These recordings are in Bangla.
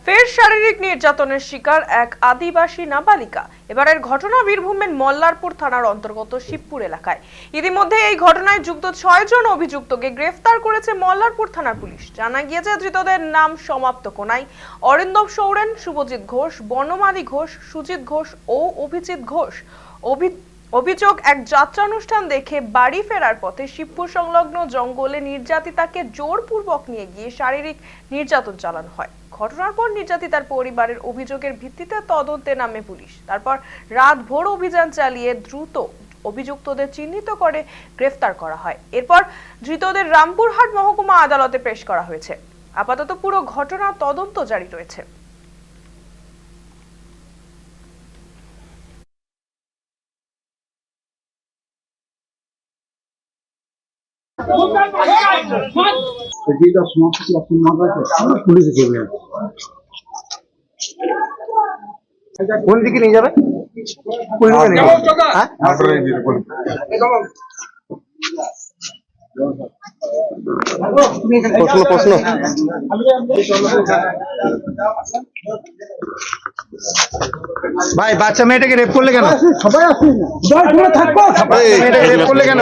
ফের শারীরিক নির্যাতনের শিকার এক আদিবাসী নাবালিকা। এবারের ঘটনা বীরভূমের মল্লারপুর থানার অন্তর্গত শিবপুর এলাকায়। ইতিমধ্যে এই ঘটনায় যুক্ত 6 জন অভিযুক্তকে গ্রেফতার করেছে মল্লারপুর থানার পুলিশ। জানা গিয়েছে, ধৃতদের নাম সমাপ্ত কোনাই, অরিন্দম সৌরেন, শুভজিৎ ঘোষ, বনমালী ঘোষ, সুজিত ঘোষ ও অভিজিৎ ঘোষ। অভিযোগ, এক যাত্রানুষ্ঠান দেখে বাড়ি ফেরার পথে শিবপুর সংলগ্ন জঙ্গলে নির্যাতিতাকে জোরপূর্বক নিয়ে গিয়ে শারীরিক নির্যাতন চালানো হয়। ঘটনার পর নির্যাতিতার পরিবারের অভিযোগের ভিত্তিতে তদন্তে নামে পুলিশ। তারপর রাতভর অভিযান চালিয়ে দ্রুত অভিযুক্তদের চিহ্নিত করে গ্রেফতার করা হয়। এরপর ধৃতদের রামপুরহাট মহকুমা আদালতে পেশ করা হয়েছে। আপাতত পুরো ঘটনা তদন্ত জারি রয়েছে। কোন দিকে নিয়ে যাবে? প্রশ্ন ভাই, বাচ্চা মেয়েটাকে রেপ করলে কেন? সবাই রেপ করলে কেন?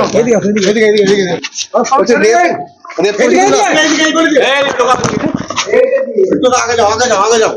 আগে যাও।